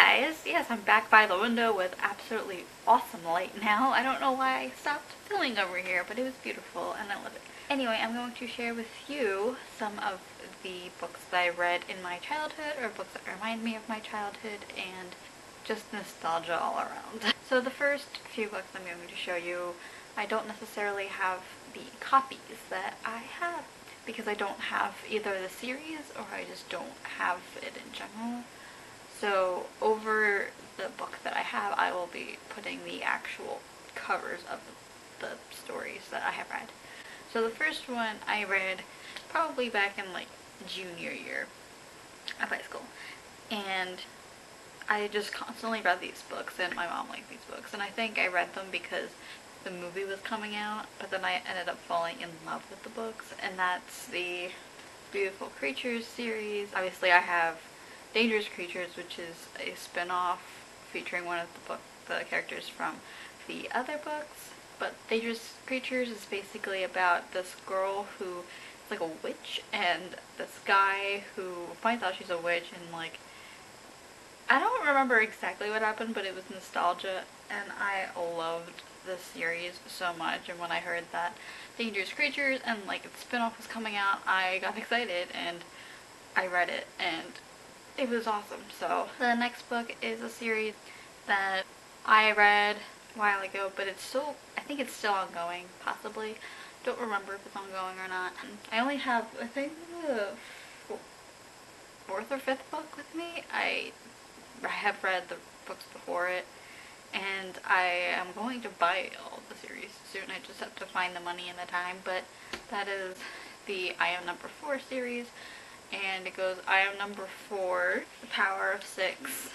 guys! Yes, I'm back by the window with absolutely awesome light now. I don't know why I stopped filming over here, but it was beautiful and I love it. Anyway, I'm going to share with you some of the books that I read in my childhood, or books that remind me of my childhood, and just nostalgia all around. So the first few books I'm going to show you, I don't necessarily have the copies that I have because I don't have either the series or I just don't have it in general. So over the book that I have, I will be putting the actual covers of the stories that I have read. So the first one I read probably back in like junior year of high school, and I just constantly read these books, and my mom liked these books, and I think I read them because the movie was coming out, but then I ended up falling in love with the books, and that's the Beautiful Creatures series. Obviously I have Dangerous Creatures, which is a spin-off featuring one of the characters from the other books. But Dangerous Creatures is basically about this girl who is like a witch, and this guy who finds out she's a witch, and like, I don't remember exactly what happened, but it was nostalgia, and I loved this series so much. And when I heard that Dangerous Creatures and like its spin-off was coming out, I got excited and I read it, and it was awesome. So the next book is a series that I read a while ago, but it's still, I think it's still ongoing, possibly. Don't remember if it's ongoing or not. I only have, I think, the fourth or fifth book with me. I have read the books before it, and I am going to buy all the series soon. I just have to find the money and the time, but that is the I Am Number 4 series. And it goes I Am Number 4, The Power of 6,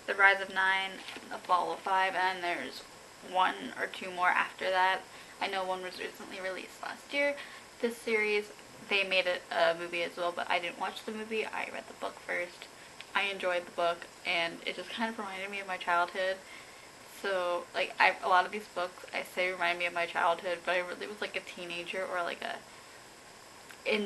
The Rise of 9, The Fall of 5, and there's one or two more after that. I know one was recently released last year. This series, they made it a movie as well, but I didn't watch the movie. I read the book first. I enjoyed the book, and it just kind of reminded me of my childhood. So, like, a lot of these books I say remind me of my childhood, but I really was like a teenager, or like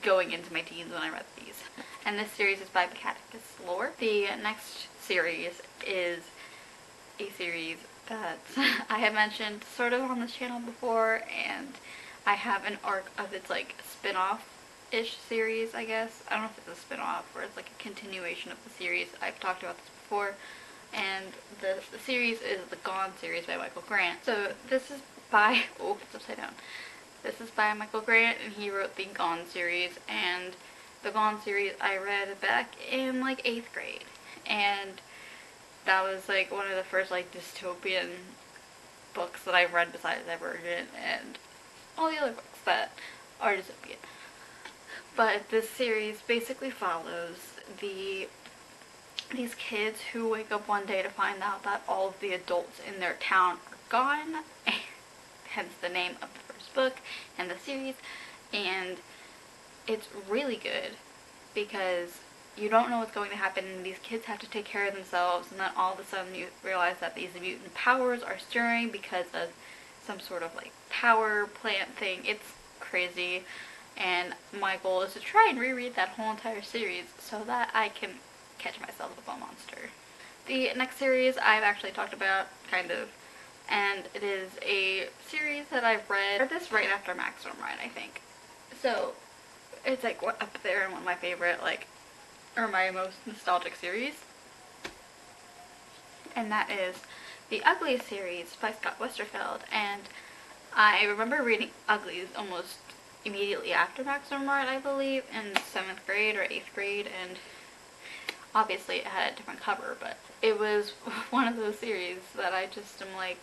going into my teens when I read these. And this series is by Catechus Lore. The next series is a series that I have mentioned sort of on this channel before, and I have an arc of its like spin-off-ish series, I guess. I don't know if it's a spin-off or it's like a continuation of the series. I've talked about this before, and the series is the Gone series by Michael Grant. So this is by, oh, it's upside down. This is by Michael Grant, and he wrote the Gone series, and the Gone series I read back in like 8th grade, and that was like one of the first like dystopian books that I've read besides Divergent and all the other books that are dystopian. But this series basically follows these kids who wake up one day to find out that all of the adults in their town are gone, hence the name of the first book and the series. And it's really good because you don't know what's going to happen, and these kids have to take care of themselves, and then all of a sudden you realize that these mutant powers are stirring because of some sort of like power plant thing. It's crazy, and my goal is to try and reread that whole entire series so that I can catch myself with a monster. The next series I've actually talked about, kind of, and it is a series that I've read this right after Maximum Ride, I think. So it's like up there and one of my favorite, like, or my most nostalgic series, and that is the Uglies series by Scott Westerfeld. And I remember reading Uglies almost immediately after Maximum Ride, I believe, in 7th grade or 8th grade, and obviously it had a different cover, but it was one of those series that I just am like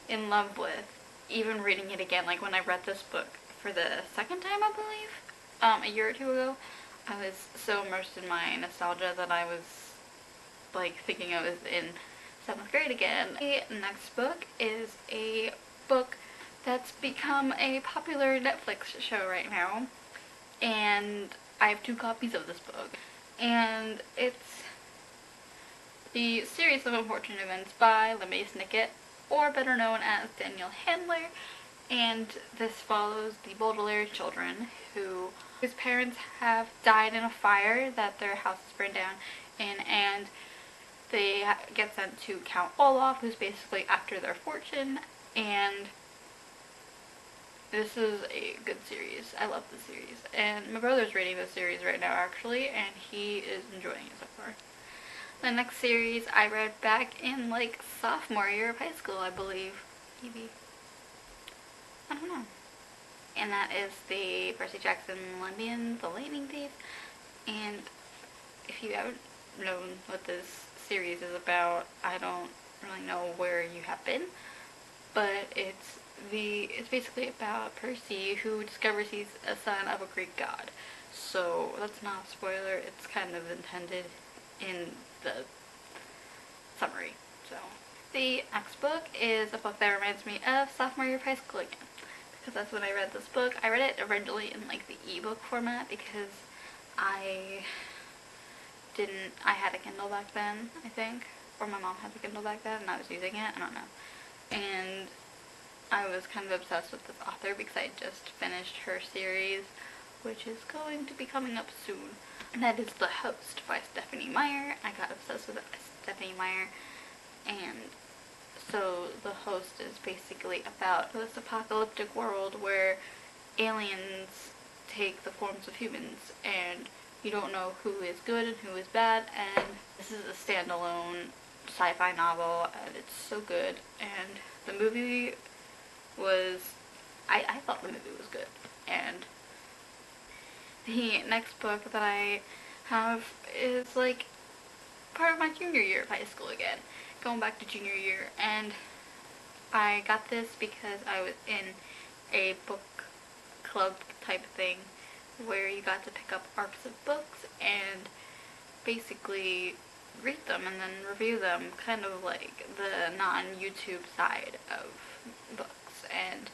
in love with. Even reading it again, like when I read this book for the second time, I believe, a year or two ago, I was so immersed in my nostalgia that I was like thinking I was in 7th grade again. The next book is a book that's become a popular Netflix show right now, and I have 2 copies of this book, and it's the Series of Unfortunate Events by LeMay Snicket, or better known as Daniel Handler. And this follows the Baudelaire children whose parents have died in a fire that their house is burned down in, and they get sent to Count Olaf, who's basically after their fortune, and this is a good series. I love the series. And my brother's reading this series right now, actually, and he is enjoying it so far. The next series I read back in, like, sophomore year of high school, I believe. Maybe. I don't know. And that is the Percy Jackson Olympian, The Lightning Thief. And if you haven't known what this series is about, I don't really know where you have been. But it's basically about Percy, who discovers he's a son of a Greek god. So that's not a spoiler, it's kind of intended in the summary. So the next book is a book that reminds me of sophomore year of high school again, because that's when I read this book. I read it originally in like the ebook format because I had a Kindle back then, I think, or my mom had a Kindle back then and I was using it, I don't know. And I was kind of obsessed with this author because I just finished her series, which is going to be coming up soon. And that is The Host by Stephanie Meyer. I got obsessed with Stephanie Meyer. And so The Host is basically about this apocalyptic world where aliens take the forms of humans and you don't know who is good and who is bad, and this is a standalone sci-fi novel and it's so good. And the movie was, I thought the movie was good. And the next book that I have is like part of my junior year of high school again, going back to junior year, and I got this because I was in a book club type thing where you got to pick up arcs of books and basically read them and then review them, kind of like the non-YouTube side of books. And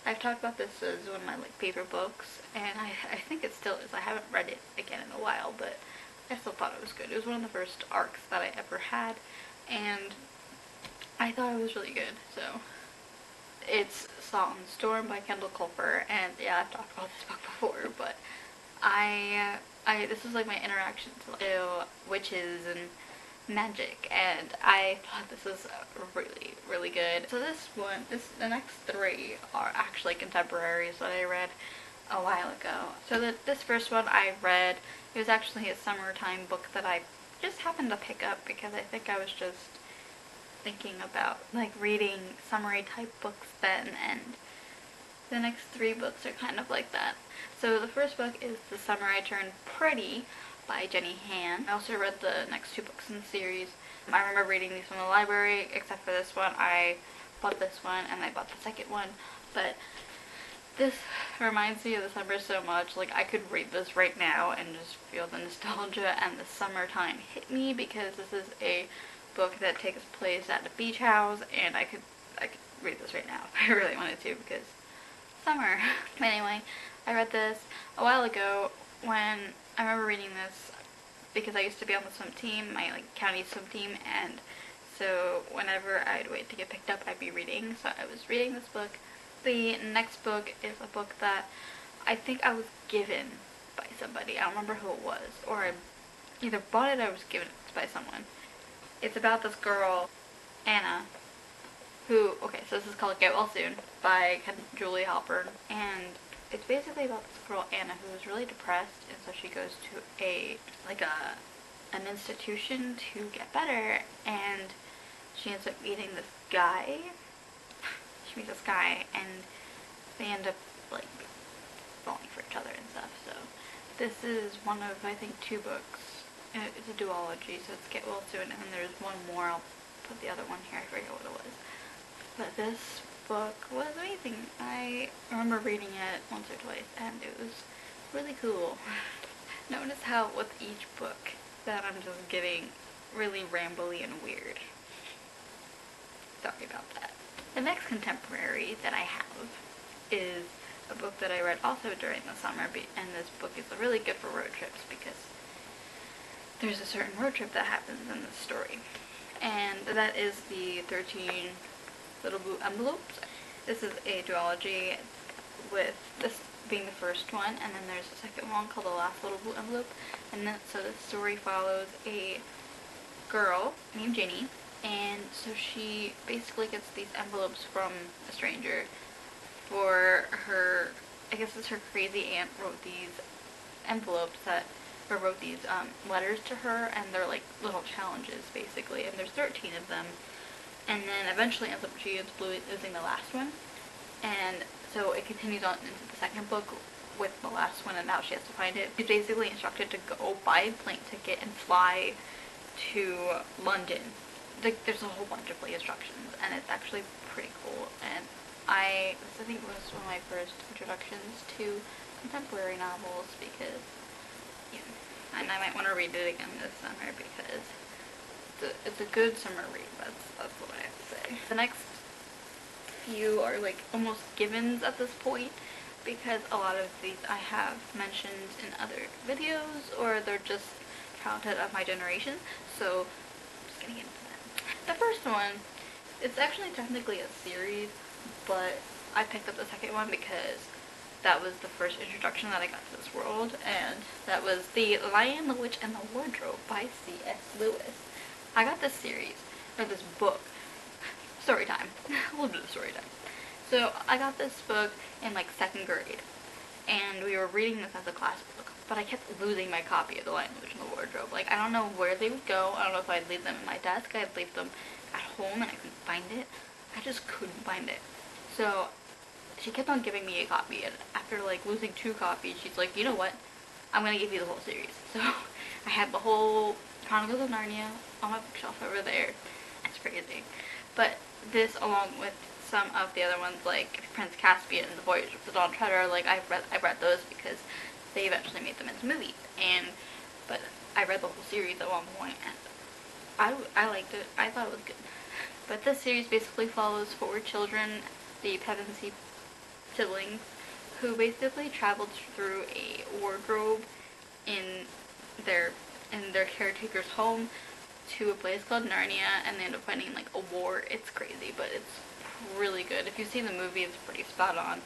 I've talked about this as one of my like favorite books, and I think it still is. I haven't read it again in a while, but I still thought it was good. It was one of the first arcs that I ever had, and I thought it was really good. So it's Salt and Storm by Kendall Culper, and yeah, I've talked about this book before, but this is like my introduction to witches and magic, and I thought this was really, really good. So the next three are actually contemporaries that I read a while ago. So this first one I read, it was actually a summertime book that I just happened to pick up because I think I was just thinking about like reading summary type books then, and the next three books are kind of like that. So the first book is The Summer I Turned Pretty by Jenny Han. I also read the next two books in the series. I remember reading these from the library, except for this one. I bought this one and I bought the second one, but this reminds me of the summer so much. Like, I could read this right now and just feel the nostalgia and the summertime hit me, because this is a book that takes place at a beach house, and I could read this right now if I really wanted to, because summer. But anyway, I read this a while ago when I remember reading this because I used to be on the swim team, my like county swim team, and so whenever I'd wait to get picked up, I'd be reading. So I was reading this book. The next book is a book that I think I was given by somebody. I don't remember who it was, or I either bought it or I was given it by someone. It's about this girl, Anna, who, okay, so this is called Get Well Soon by Julie Halpern, and it's basically about this girl, Anna, who is really depressed, and so she goes to an institution to get better, and she ends up meeting this guy. She meets this guy, and they end up, like, falling for each other and stuff. So this is one of, I think, two books. It's a duology, so it's Get Well Soon, and then there's one more. I'll put the other one here. I forget what it was. But this book was amazing. I remember reading it once or twice, and it was really cool. Notice how with each book that I'm just getting really rambly and weird. Sorry about that. The next contemporary that I have is a book that I read also during the summer, and this book is really good for road trips because there's a certain road trip that happens in this story, and that is the 13 Little Blue Envelopes. This is a duology, with this being the first one, and then there's a second one called The Last Little Blue Envelope, and then so the story follows a girl named Ginny, and so she basically gets these envelopes from a stranger for her, I guess it's her crazy aunt wrote these envelopes that, or wrote these letters to her, and they're like little challenges basically, and there's 13 of them, and then eventually she ends up losing the last one, and so it continues on into the second book with the last one, and now she has to find it. She's basically instructed to go buy a plane ticket and fly to London. There's a whole bunch of play instructions, and it's actually pretty cool, and I think it was one of my first introductions to contemporary novels, because, yeah, and I might want to read it again this summer, because it's a good summer read. That's what I have to say. The next few are like almost givens at this point, because a lot of these I have mentioned in other videos, or they're just childhood of my generation, so I'm just getting into them. The first one, it's actually technically a series, but I picked up the second one because that was the first introduction that I got to this world, and that was The Lion, the Witch, and the Wardrobe by C.S. Lewis. I got this series, or this book, story time, a little bit of story time. So I got this book in like 2nd grade, and we were reading this as a class book, but I kept losing my copy of The Lion, the Witch, and the Wardrobe. Like, I don't know where they would go. I don't know if I'd leave them in my desk, I'd leave them at home, and I couldn't find it. I just couldn't find it. So she kept on giving me a copy, and after like losing 2 copies, she's like, you know what, I'm gonna give you the whole series. So I had the whole Chronicles of Narnia on my bookshelf over there. It's crazy. But this, along with some of the other ones like Prince Caspian and The Voyage of the Dawn Treader, like I read those because they eventually made them into movies, but I read the whole series at one point, and I liked it. I thought it was good. But this series basically follows 4 children, the Pevensey siblings, who basically traveled through a wardrobe in their caretaker's home to a place called Narnia, and they end up finding like a war. It's crazy, but it's really good. If you've seen the movie, it's pretty spot on.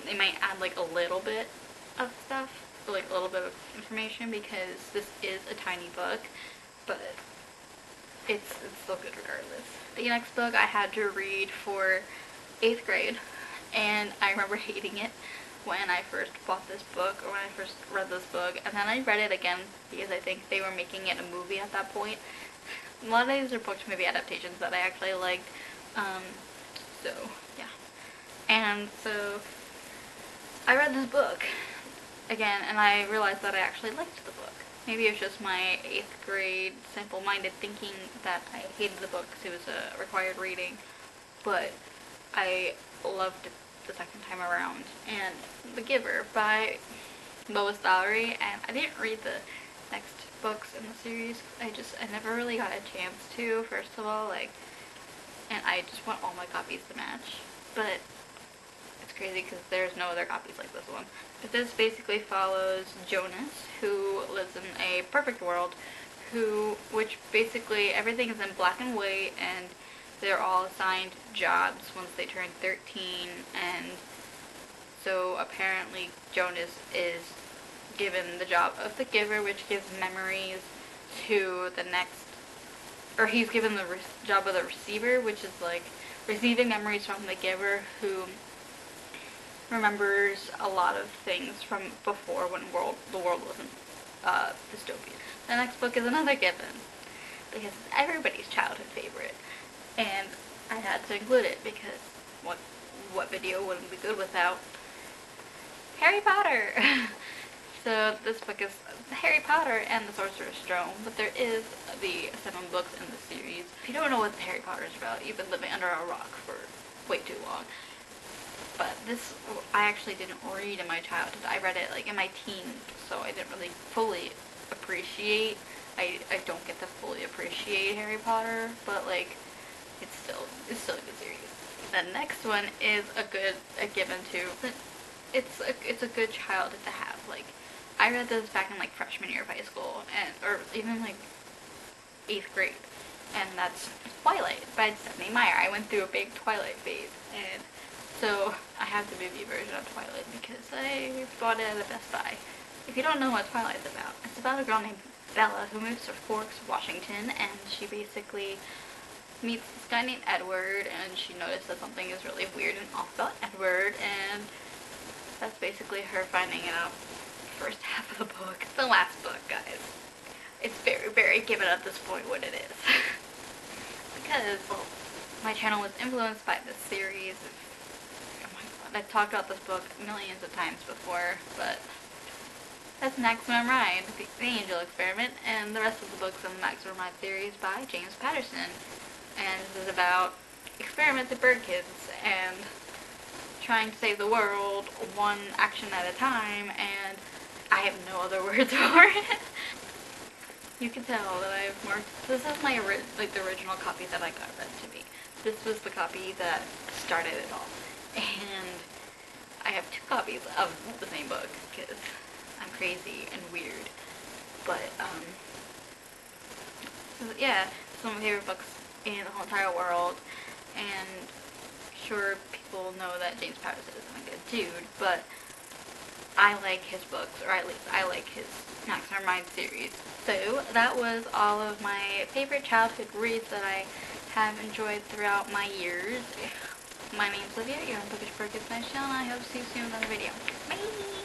They might add like a little bit of stuff, like a little bit of information, because this is a tiny book, but it's still good regardless. The next book I had to read for 8th grade, and I remember hating it when I first bought this book, or when I first read this book, and then I read it again because I think they were making it a movie at that point. A lot of these are book to movie adaptations that I actually liked, so yeah. And so I read this book again, and I realized that I actually liked the book. Maybe it was just my 8th grade simple-minded thinking that I hated the book because it was a required reading, but I loved it the second time around. And The Giver by Lois Valerie, and I didn't read the next books in the series. I never really got a chance to, first of all, and I just want all my copies to match, but it's crazy because there's no other copies like this one. But this basically follows Jonas, who lives in a perfect world, which basically everything is in black and white, and they're all assigned jobs once they turn 13, and so apparently Jonas is given the job of the Giver, which gives memories to the next, or he's given the job of the Receiver, which is like receiving memories from the Giver, who remembers a lot of things from before when the world wasn't dystopian. The next book is another given, because it's everybody's childhood favorite, and I had to include it because what video wouldn't be good without Harry Potter? So this book is Harry Potter and the Sorcerer's Stone, but there is the 7 books in the series. If you don't know what Harry Potter is about, you've been living under a rock for way too long. But this, I actually didn't read in my childhood. I read it like in my teens, so I didn't really fully appreciate. I don't get to fully appreciate Harry Potter, but like it's still a good series. The next one is a given too. It's a good childhood to have. Like, I read this back in like freshman year of high school, or even like 8th grade, and that's Twilight by Stephanie Meyer. I went through a big Twilight phase, and so I have the movie version of Twilight because I bought it at a Best Buy. If you don't know what Twilight's about, it's about a girl named Bella, who moves to Forks, Washington, and she basically meets this guy named Edward, and she noticed that something is really weird and off about Edward, and that's basically her finding out the first half of the book. It's the last book, guys. It's very, very given at this point what it is. Because, well, my channel was influenced by this series. Oh my god, I've talked about this book millions of times before, but that's Maximum Ride, the Angel Experiment, and the rest of the books on the Maximum Ride series by James Patterson. And this is about experiments at bird kids and trying to save the world one action at a time, and I have no other words for it. You can tell that I've marked, this is my, the original copy that I got read to me. This was the copy that started it all. And I have 2 copies of the same book, because I'm crazy and weird. But, yeah, it's one of my favorite books in the whole entire world, and sure, people know that James Patterson isn't a good dude, but I like his books, or at least I like his Maximum Ride series. So that was all of my favorite childhood reads that I have enjoyed throughout my years. My name's Olivia, you're on Bookish Burgers Nice Channel, and I hope to see you soon in another video. Bye!